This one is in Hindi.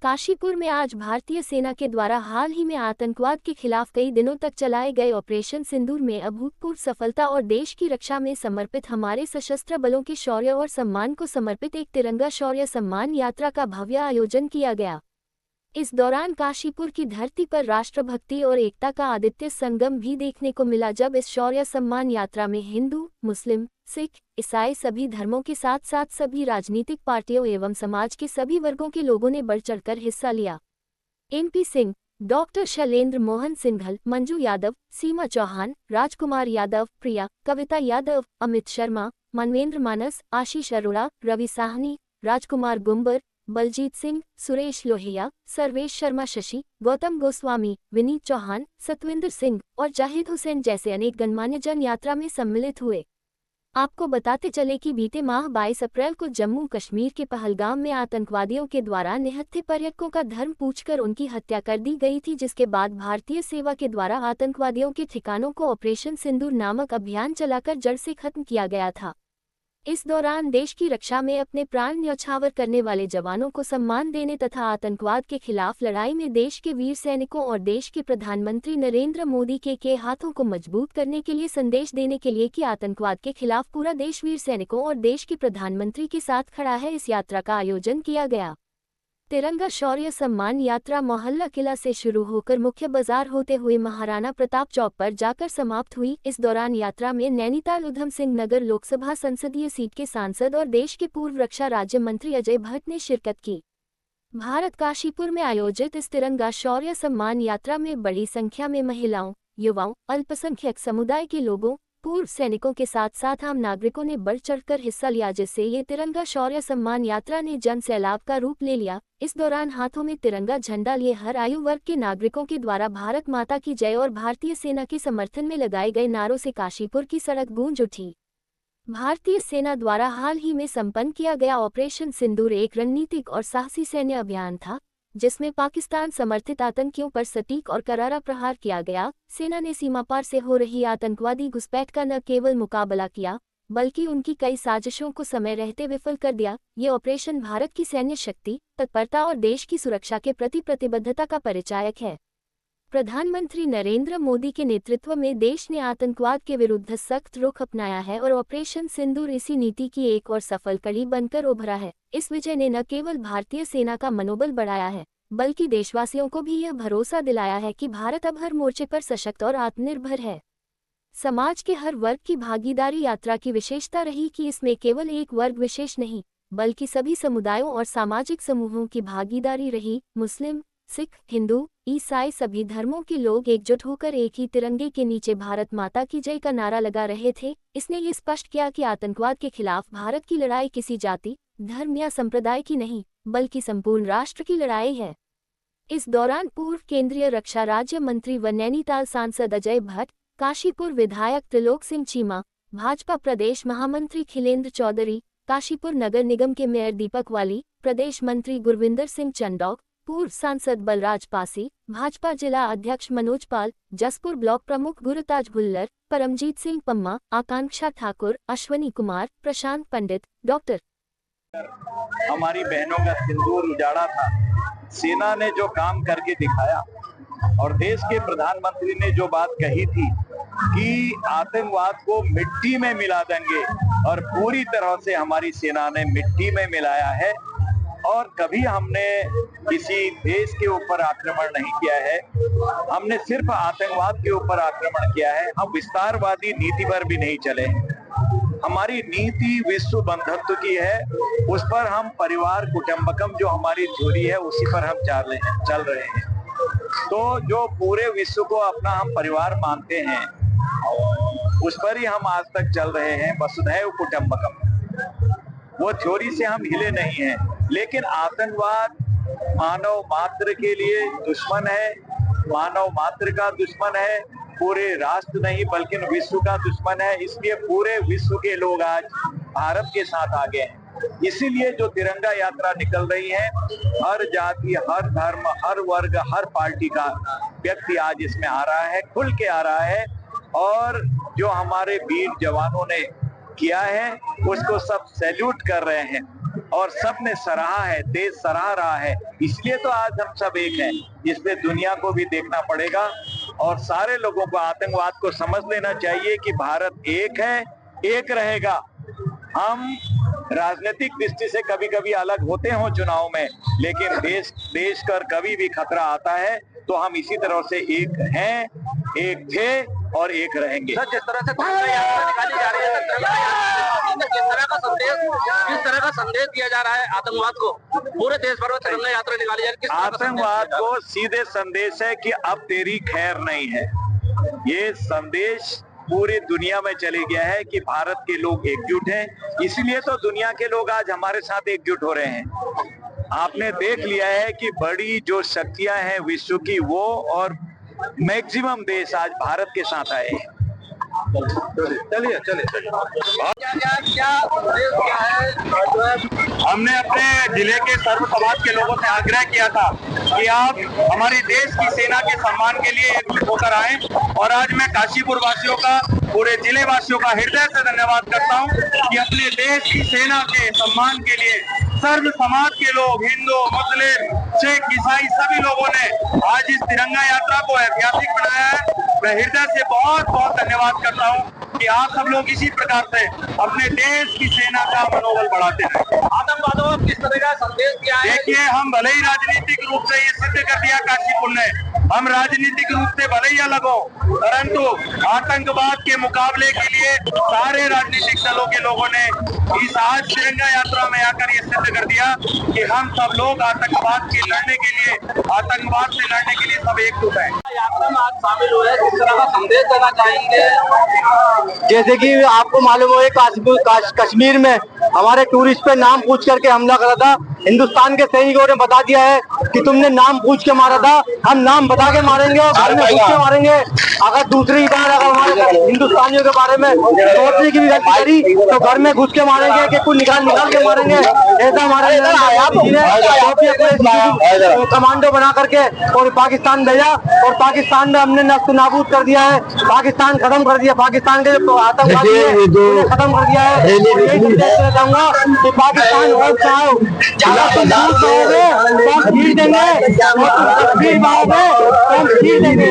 काशीपुर में आज भारतीय सेना के द्वारा हाल ही में आतंकवाद के खिलाफ कई दिनों तक चलाए गए ऑपरेशन सिंदूर में अभूतपूर्व सफलता और देश की रक्षा में समर्पित हमारे सशस्त्र बलों के शौर्य और सम्मान को समर्पित एक तिरंगा शौर्य सम्मान यात्रा का भव्य आयोजन किया गया। इस दौरान काशीपुर की धरती पर राष्ट्रभक्ति और एकता का आदित्य संगम भी देखने को मिला, जब इस शौर्य सम्मान यात्रा में हिंदू, मुस्लिम, सिख, ईसाई सभी धर्मों के साथ साथ सभी राजनीतिक पार्टियों एवं समाज के सभी वर्गों के लोगों ने बढ़ चढ़कर हिस्सा लिया। MP सिंह, डॉक्टर शैलेंद्र मोहन सिंघल, मंजू यादव, सीमा चौहान, राजकुमार यादव, प्रिया, कविता यादव, अमित शर्मा, मनवेंद्र मानस, आशीष अरोड़ा, रवि साहनी, राजकुमार गुंबर, बलजीत सिंह, सुरेश लोहिया, सर्वेश शर्मा, शशि, गौतम गोस्वामी, विनीत चौहान, सतविंदर सिंह और जाहिद हुसैन जैसे अनेक गणमान्य जन यात्रा में सम्मिलित हुए। आपको बताते चले कि बीते माह 22 अप्रैल को जम्मू कश्मीर के पहलगाम में आतंकवादियों के द्वारा निहत्थे पर्यटकों का धर्म पूछकर उनकी हत्या कर दी गई थी, जिसके बाद भारतीय सेना के द्वारा आतंकवादियों के ठिकानों को ऑपरेशन सिंदूर नामक अभियान चलाकर जड़ से खत्म किया गया था। इस दौरान देश की रक्षा में अपने प्राण न्यौछावर करने वाले जवानों को सम्मान देने तथा आतंकवाद के खिलाफ लड़ाई में देश के वीर सैनिकों और देश के प्रधानमंत्री नरेंद्र मोदी के हाथों को मजबूत करने के लिए संदेश देने के लिए कि आतंकवाद के खिलाफ पूरा देश वीर सैनिकों और देश के प्रधानमंत्री के साथ खड़ा है, इस यात्रा का आयोजन किया गया। तिरंगा शौर्य सम्मान यात्रा मोहल्ला किला से शुरू होकर मुख्य बाजार होते हुए महाराणा प्रताप चौक पर जाकर समाप्त हुई। इस दौरान यात्रा में नैनीताल उधम सिंह नगर लोकसभा संसदीय सीट के सांसद और देश के पूर्व रक्षा राज्य मंत्री अजय भट्ट ने शिरकत की। भारत काशीपुर में आयोजित इस तिरंगा शौर्य सम्मान यात्रा में बड़ी संख्या में महिलाओं, युवाओं, अल्पसंख्यक समुदाय के लोगों, पूर्व सैनिकों के साथ साथ आम नागरिकों ने बढ़ चढ़कर हिस्सा लिया, जिससे ये तिरंगा शौर्य सम्मान यात्रा ने जन सैलाब का रूप ले लिया। इस दौरान हाथों में तिरंगा झंडा लिए हर आयु वर्ग के नागरिकों के द्वारा भारत माता की जय और भारतीय सेना के समर्थन में लगाए गए नारों से काशीपुर की सड़क गूंज उठी। भारतीय सेना द्वारा हाल ही में संपन्न किया गया ऑपरेशन सिंदूर एक रणनीतिक और साहसी सैन्य अभियान था, जिसमें पाकिस्तान समर्थित आतंकियों पर सटीक और करारा प्रहार किया गया। सेना ने सीमा पार से हो रही आतंकवादी घुसपैठ का न केवल मुकाबला किया, बल्कि उनकी कई साजिशों को समय रहते विफल कर दिया। ये ऑपरेशन भारत की सैन्य शक्ति, तत्परता और देश की सुरक्षा के प्रति प्रतिबद्धता का परिचायक है। प्रधानमंत्री नरेंद्र मोदी के नेतृत्व में देश ने आतंकवाद के विरुद्ध सख्त रुख अपनाया है और ऑपरेशन सिंदूर इसी नीति की एक और सफल कड़ी बनकर उभरा है। इस विजय ने न केवल भारतीय सेना का मनोबल बढ़ाया है, बल्कि देशवासियों को भी यह भरोसा दिलाया है कि भारत अब हर मोर्चे पर सशक्त और आत्मनिर्भर है। समाज के हर वर्ग की भागीदारी यात्रा की विशेषता रही कि इसमें केवल एक वर्ग विशेष नहीं, बल्कि सभी समुदायों और सामाजिक समूहों की भागीदारी रही। मुस्लिम, सिख, हिंदू, ईसाई सभी धर्मों के लोग एकजुट होकर एक ही तिरंगे के नीचे भारत माता की जय का नारा लगा रहे थे। इसने ये स्पष्ट किया कि आतंकवाद के खिलाफ भारत की लड़ाई किसी जाति, धर्म या संप्रदाय की नहीं, बल्कि संपूर्ण राष्ट्र की लड़ाई है। इस दौरान पूर्व केंद्रीय रक्षा राज्य मंत्री व नैनीताल सांसद अजय भट्ट, काशीपुर विधायक त्रिलोक सिंह चीमा, भाजपा प्रदेश महामंत्री खिलेंद्र चौधरी, काशीपुर नगर निगम के मेयर दीपक वाली, प्रदेश मंत्री गुरविंदर सिंह चंडौक, पूर्व सांसद बलराज पासी, भाजपा जिला अध्यक्ष मनोज पाल, जसपुर ब्लॉक प्रमुख गुरुताज भुल्लर, परमजीत सिंह पम्मा, आकांक्षा ठाकुर, अश्वनी कुमार, प्रशांत पंडित, डॉक्टर। हमारी बहनों का सिंदूर उजाड़ा था। सेना ने जो काम करके दिखाया और देश के प्रधानमंत्री ने जो बात कही थी कि आतंकवाद को मिट्टी में मिला देंगे, और पूरी तरह से हमारी सेना ने मिट्टी में मिलाया है। और कभी हमने किसी देश के ऊपर आक्रमण नहीं किया है, हमने सिर्फ आतंकवाद के ऊपर आक्रमण किया है। हम विस्तारवादी नीति पर भी नहीं चले। हमारी नीति विश्व बंधुत्व की है, उस पर हम परिवार कुटुंबकम जो हमारी थ्योरी है उसी पर हम चल रहे हैं। तो जो पूरे विश्व को अपना हम परिवार मानते हैं, उस पर ही हम आज तक चल रहे हैं, वसुधैव कुटुंबकम। वो थ्योरी से हम हिले नहीं हैं। लेकिन आतंकवाद मानव मात्र के लिए दुश्मन है, मानव मात्र का दुश्मन है, पूरे राष्ट्र नहीं बल्कि विश्व का दुश्मन है। इसलिए पूरे विश्व के लोग आज भारत के साथ आगे हैं। इसीलिए जो तिरंगा यात्रा निकल रही है, हर जाति, हर धर्म, हर वर्ग, हर पार्टी का व्यक्ति आज इसमें आ रहा है, खुल के आ रहा है। और जो हमारे वीर जवानों ने किया है उसको सब सैल्यूट कर रहे हैं। और सबने सराहा है, देश सराह रहा है। इसलिए तो आज हम सब एक हैं। इसलिए दुनिया को भी देखना पड़ेगा और सारे लोगों को आतंकवाद को समझ लेना चाहिए कि भारत एक है, एक रहेगा। हम राजनीतिक दृष्टि से कभी कभी अलग होते हो चुनाव में, लेकिन देश कर कभी भी खतरा आता है तो हम इसी तरह से एक हैं, एक थे और एक रहेंगे। सर, जिस तरह से तिरंगा यात्रा निकाली जा रही है, किस तरह का संदेश दिया जा रहा है आतंकवाद को? पूरे देश भर में तिरंगा यात्रा निकाली जा रही है, आतंकवाद को सीधे संदेश है कि अब तेरी खैर नहीं है। ये संदेश पूरी दुनिया में चले गया है कि भारत के लोग एकजुट हैं, इसलिए तो दुनिया के लोग आज हमारे साथ एकजुट हो रहे हैं। आपने देख लिया है कि बड़ी जो शक्तियां हैं विश्व की, वो और मैक्सिमम देश आज भारत के साथ आए हैं। चलिए क्या है? हमने अपने जिले के सर्व समाज के लोगों से आग्रह किया था कि आप हमारे देश की सेना के सम्मान के लिए एकजुट होकर आए, और आज मैं काशीपुर वासियों का, पूरे जिले वासियों का हृदय से धन्यवाद करता हूं कि अपने देश की सेना के सम्मान के लिए सर्व समाज के लोग, हिंदू, मुस्लिम, सिख, ईसाई सभी लोगों ने आज इस तिरंगा यात्रा को ऐतिहासिक बनाया है। मैं हृदय से बहुत बहुत धन्यवाद करता हूं कि आप सब लोग इसी प्रकार से अपने देश की सेना का मनोबल बढ़ाते हैं। आतंकवादियों को किस तरह का संदेश दिया है? देखिए, हम भले ही राजनीतिक रूप से ये सिद्ध कर दिया काशीपुर ने, हम राजनीतिक रूप से भले ही अलग हो, परंतु आतंकवाद के मुकाबले के लिए सारे राजनीतिक दलों के लोगों ने इस आज तिरंगा यात्रा में आकर ये सिद्ध कर दिया कि हम सब लोग आतंकवाद से लड़ने के लिए सब एकजुट हैं। यात्रा में आज शामिल हुए, किस तरह का संदेश देना चाहेंगे? जैसे कि आपको मालूम हो, कश्मीर में हमारे टूरिस्ट पे नाम पूछ करके हमला करा था। हिंदुस्तान के सैनिकों ने बता दिया है कि तुमने नाम पूछ के मारा था, हम नाम बता के मारेंगे और घर में घुस के मारेंगे। अगर दूसरी बार अगर हमारे हिंदुस्तानियों के बारे में सोचने की भी गलती करी तो घर में घुस के मारेंगे कि कुछ निकाल के मारेंगे। ऐसा हमारे कमांडो बना करके और पाकिस्तान भेजा, और पाकिस्तान में हमने नष्ट नाबूद कर दिया है। पाकिस्तान खत्म कर दिया, पाकिस्तान के जो आतंकवादी है उन्हें खत्म कर दिया है। यही संदेश देना चाहूंगा कि पाकिस्तान और चाहो तो हम जीत देंगे, और तस्वीर पाओगे तो हम जीत देंगे।